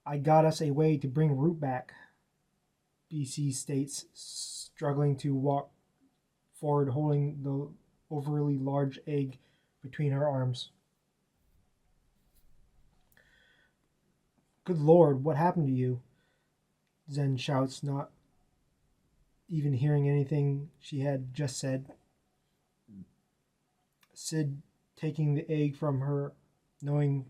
I got us a way to bring Root back, BC states, struggling to walk forward, holding the overly large egg between her arms. Good Lord, what happened to you? Zen shouts, not even hearing anything she had just said. Sid, taking the egg from her, knowing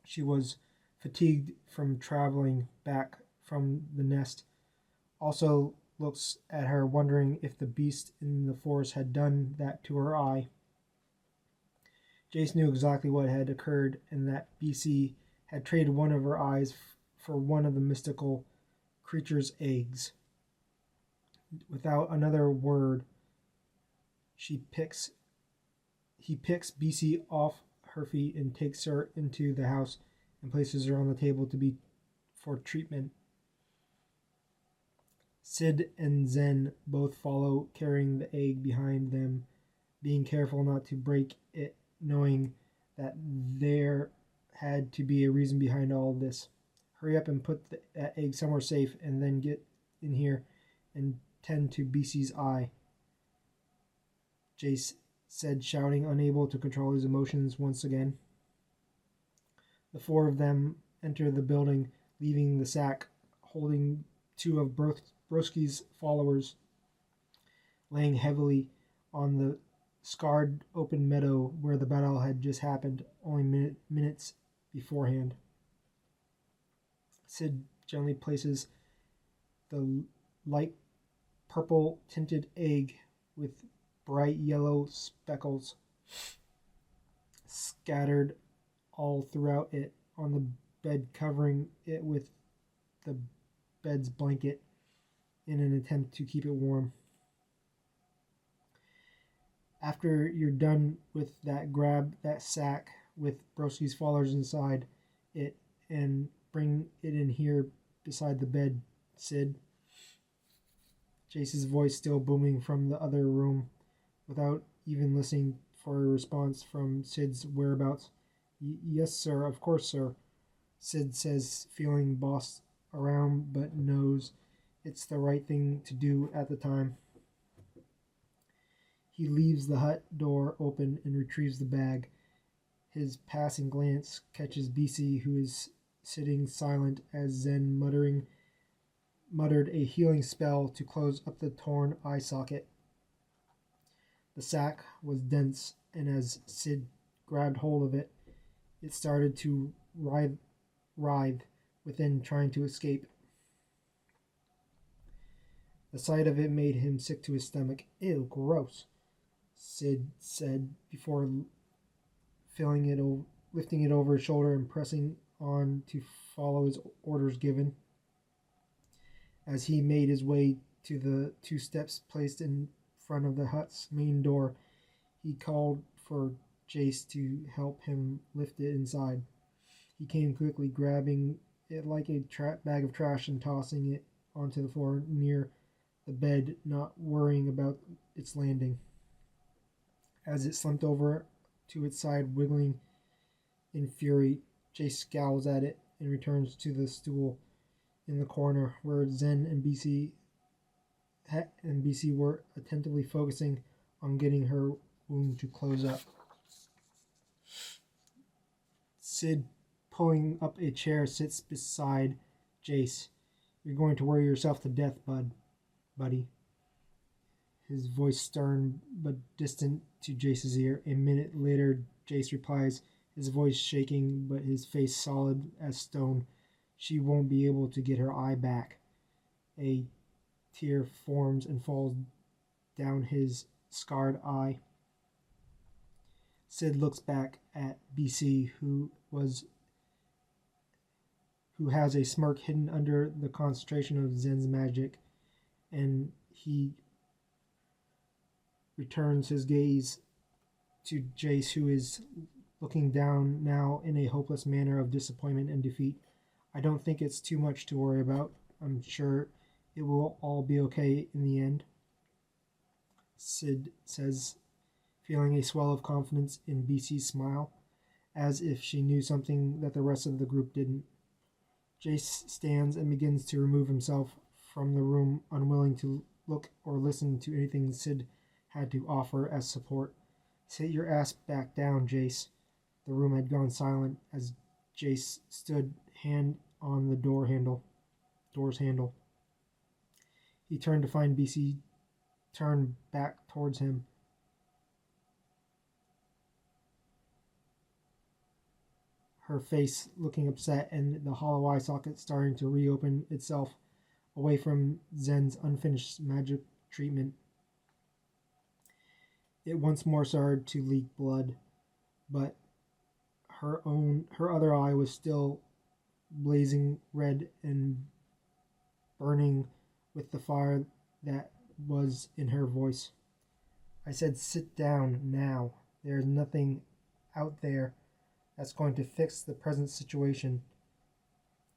she was fatigued from traveling back from the nest, also looks at her, wondering if the beast in the forest had done that to her eye. Jace knew exactly what had occurred, and that BC had traded one of her eyes for one of the mystical creature's eggs. Without another word, he picks BC off her feet and takes her into the house and places her on the table to be for treatment. Sid and Zen both follow, carrying the egg behind them, being careful not to break it, knowing that there had to be a reason behind all of this. Hurry up and put that egg somewhere safe, and then get in here and tend to BC's eye, Jace said, shouting, unable to control his emotions once again. The four of them enter the building, leaving the sack, holding two of Broski's followers, laying heavily on the scarred open meadow where the battle had just happened only minutes beforehand. Sid gently places the light purple tinted egg with bright yellow speckles scattered all throughout it on the bed, covering it with the bed's blanket in an attempt to keep it warm. After you're done with that, grab that sack with Broski's followers inside it and bring it in here beside the bed, Sid. Jace's voice still booming from the other room, without even listening for a response from Sid's whereabouts. Yes, sir, of course, sir, Sid says, feeling bossed around, but knows it's the right thing to do at the time. He leaves the hut door open and retrieves the bag. His passing glance catches BC, who is sitting silent as Zen muttered a healing spell to close up the torn eye socket. The sack was dense, and as Sid grabbed hold of it, it started to writhe within, trying to escape. The sight of it made him sick to his stomach. Ew, gross, Sid said before lifting it over his shoulder and pressing on to follow his orders given. As he made his way to the two steps placed in front of the hut's main door, he called for Jace to help him lift it inside. He came quickly, grabbing it like a bag of trash and tossing it onto the floor near the bed, not worrying about its landing. As it slumped over to its side, wiggling in fury, Jace scowls at it and returns to the stool in the corner where Zen and BC were attentively focusing on getting her wound to close up. Sid, pulling up a chair, sits beside Jace. You're going to worry yourself to death, buddy. His voice stern but distant to Jace's ear. A minute later, Jace replies, his voice shaking but his face solid as stone. She won't be able to get her eye back. A tear forms and falls down his scarred eye. Sid looks back at BC, who has a smirk hidden under the concentration of Zen's magic, and he returns his gaze to Jace, who is looking down now in a hopeless manner of disappointment and defeat. I don't think it's too much to worry about. I'm sure it will all be okay in the end, Sid says, feeling a swell of confidence in BC's smile, as if she knew something that the rest of the group didn't. Jace stands and begins to remove himself from the room, unwilling to look or listen to anything Sid had to offer as support. Sit your ass back down, Jace. The room had gone silent as Jace stood, hand on the door's handle. He turned to find BC turned back towards him. Her face looking upset and the hollow eye socket starting to reopen itself away from Zen's unfinished magic treatment. It once more started to leak blood, but her other eye was still blazing red and burning with the fire that was in her voice. I said, sit down now. There's nothing out there that's going to fix the present situation,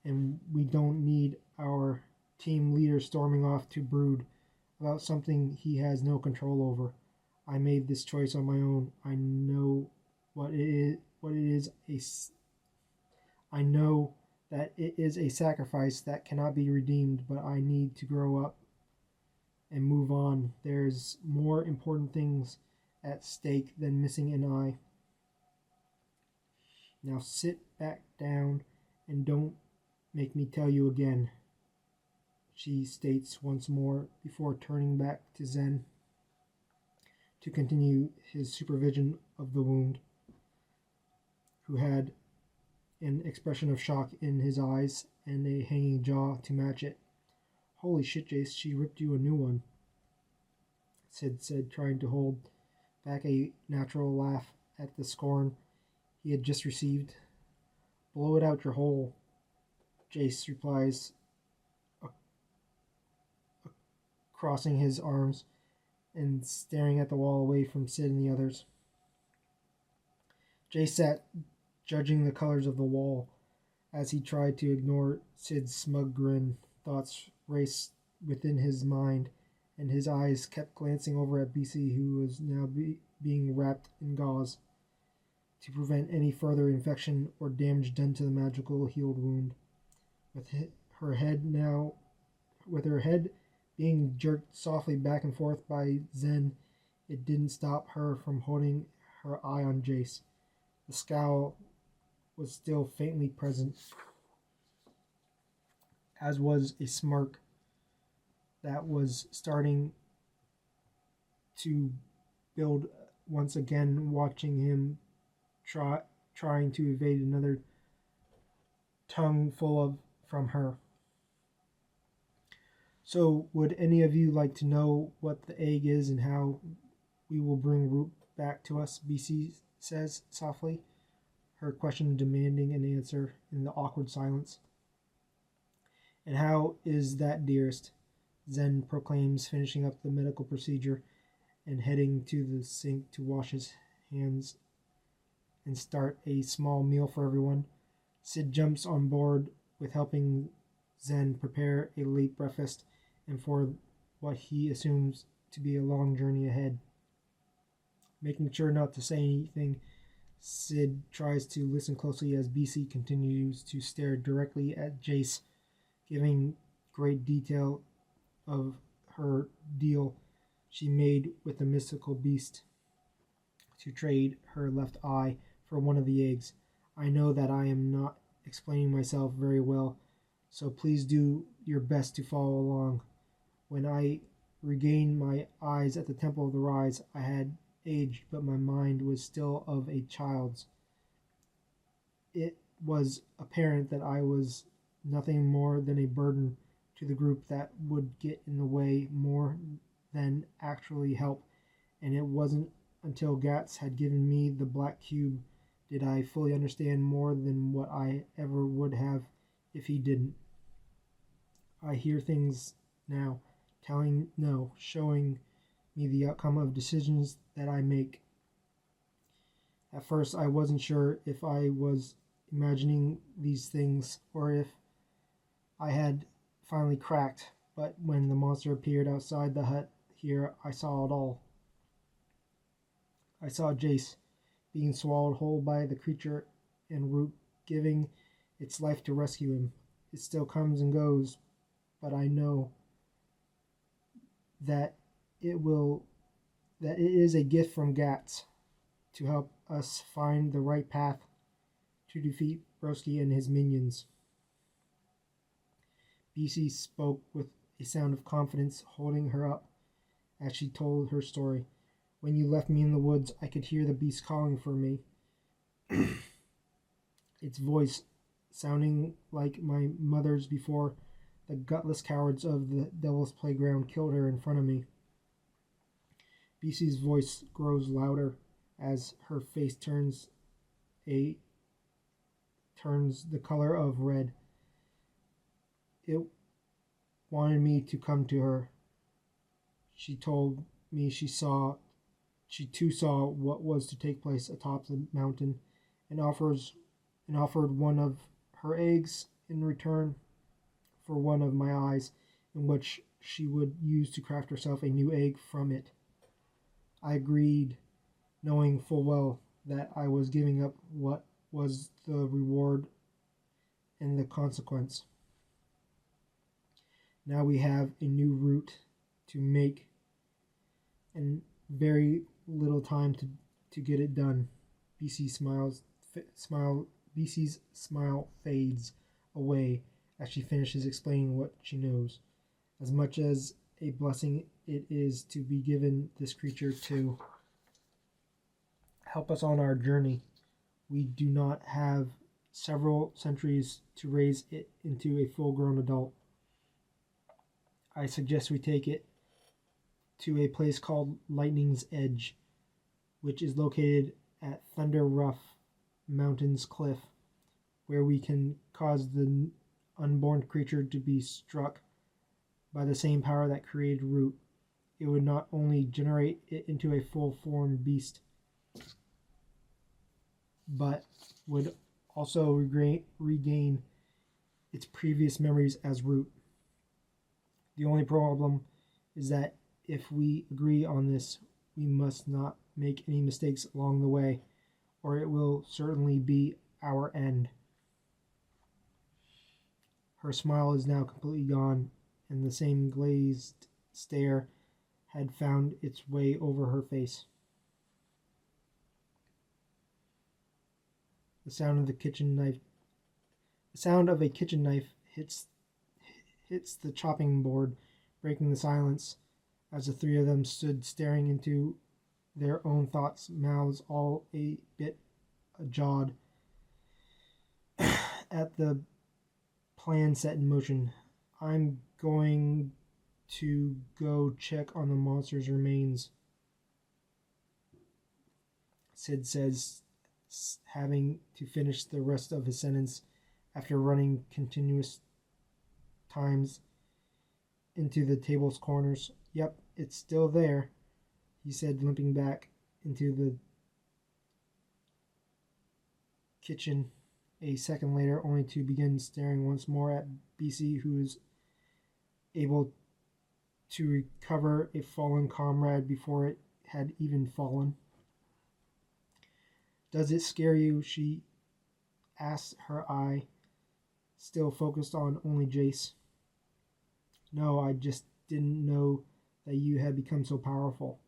and we don't need our team leader storming off to brood about something he has no control over. I made this choice on my own. I know I know that it is a sacrifice that cannot be redeemed, but I need to grow up and move on. There's more important things at stake than missing an eye. Now sit back down and don't make me tell you again, she states once more before turning back to Zen to continue his supervision of the wound, who had an expression of shock in his eyes and a hanging jaw to match it. Holy shit, Jace, she ripped you a new one, Sid said, trying to hold back a natural laugh at the scorn he had just received. Blow it out your hole, Jace replies, crossing his arms and staring at the wall away from Sid and the others. Jace sat judging the colors of the wall as he tried to ignore Sid's smug grin. Thoughts raced within his mind, and his eyes kept glancing over at BC, who was now being wrapped in gauze to prevent any further infection or damage done to the magical healed wound. With her head being jerked softly back and forth by Zen, it didn't stop her from holding her eye on Jace. The scowl was still faintly present, as was a smirk that was starting to build once again, watching him trying to evade another tongue full of from her. So, would any of you like to know what the egg is and how we will bring Root back to us? BC says softly, her question demanding an answer in the awkward silence. And how is that, dearest? Zen proclaims, finishing up the medical procedure and heading to the sink to wash his hands and start a small meal for everyone. Sid jumps on board with helping Zen prepare a late breakfast and for what he assumes to be a long journey ahead. Making sure not to say anything, Sid tries to listen closely as BC continues to stare directly at Jace, giving great detail of her deal she made with the mystical beast to trade her left eye for one of the eggs. I know that I am not explaining myself very well, so please do your best to follow along. When I regained my eyes at the Temple of the Rise, I had aged, but my mind was still of a child's. It was apparent that I was nothing more than a burden to the group that would get in the way more than actually help, and it wasn't until Gats had given me the black cube did I fully understand more than what I ever would have if he didn't. I hear things now, showing me the outcome of decisions that I make. At first, I wasn't sure if I was imagining these things or if I had finally cracked, but when the monster appeared outside the hut here, I saw it all. I saw Jace being swallowed whole by the creature and Root giving its life to rescue him. It still comes and goes, but I know that it is a gift from Gats to help us find the right path to defeat Broski and his minions. BC spoke with a sound of confidence, holding her up as she told her story. When you left me in the woods, I could hear the beast calling for me. Its voice sounding like my mother's before the gutless cowards of the Devil's Playground killed her in front of me. BC's voice grows louder as her face turns the color of red. It wanted me to come to her. She told me she too saw what was to take place atop the mountain, and offered one of her eggs in return for one of my eyes, in which she would use to craft herself a new egg from it. I agreed, knowing full well that I was giving up what was the reward and the consequence. Now we have a new route to make and very little time to get it done. BC's smile fades away as she finishes explaining what she knows. As much as a blessing it is to be given this creature to help us on our journey, we do not have several centuries to raise it into a full-grown adult. I suggest we take it to a place called Lightning's Edge, which is located at Thunder Rough Mountain's cliff, where we can cause the unborn creature to be struck by the same power that created Root. It would not only generate it into a full-formed beast, but would also regain its previous memories as Root. The only problem is that if we agree on this, we must not make any mistakes along the way, or it will certainly be our end. Her smile is now completely gone, and the same glazed stare had found its way over her face. The sound of a kitchen knife hits the chopping board, breaking the silence as the three of them stood staring into their own thoughts, mouths all a bit ajawed at the plan set in motion. I'm going to go check on the monster's remains, Sid says, having to finish the rest of his sentence after running continuous times into the table's corners. Yep, it's still there, he said, limping back into the kitchen a second later, only to begin staring once more at BC, who is able to recover a fallen comrade before it had even fallen. Does it scare you? She asked, her eye still focused on only Jace. No, I just didn't know that you had become so powerful.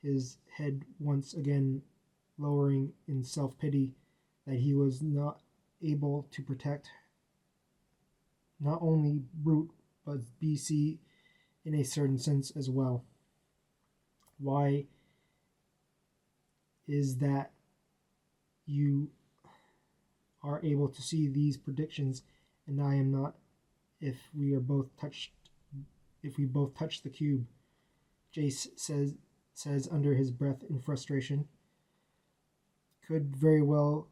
His head once again lowering in self-pity that he was not able to protect not only Brute but BC in a certain sense as well. Why is that you are able to see these predictions and I am not? If we both touch the cube, Jace says under his breath in frustration. Could very well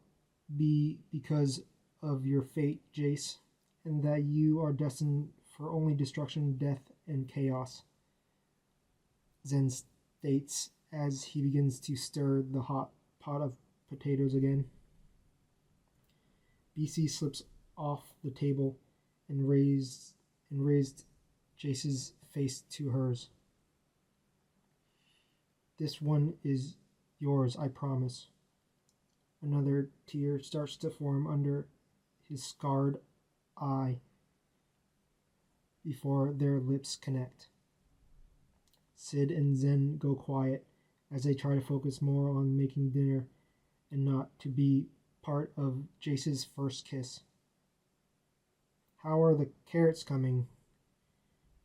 be because of your fate, Jace, and that you are destined for only destruction, death, and chaos, Zen states as he begins to stir the hot pot of potatoes again. BC slips off the table and raised Jace's face to hers. This one is yours, I promise. Another tear starts to form under his scarred eye before their lips connect. Sid and Zen go quiet as they try to focus more on making dinner and not to be part of Jace's first kiss. "How are the carrots coming?"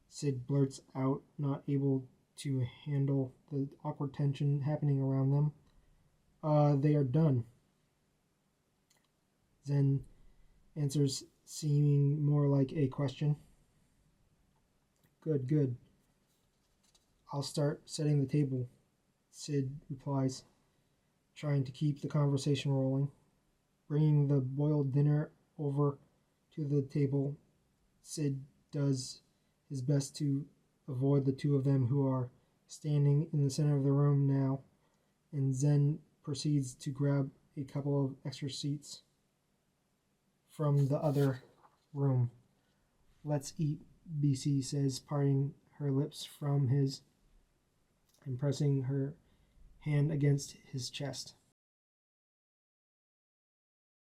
Sid blurts out, not able to handle the awkward tension happening around them. They are done." Zen answers, seeming more like a question. "Good, good. I'll start setting the table," Sid replies, trying to keep the conversation rolling. Bringing the boiled dinner over to the table, Sid does his best to avoid the two of them, who are standing in the center of the room now, and Zen proceeds to grab a couple of extra seats from the other room. "Let's eat," BC says, parting her lips from his and pressing her hand against his chest.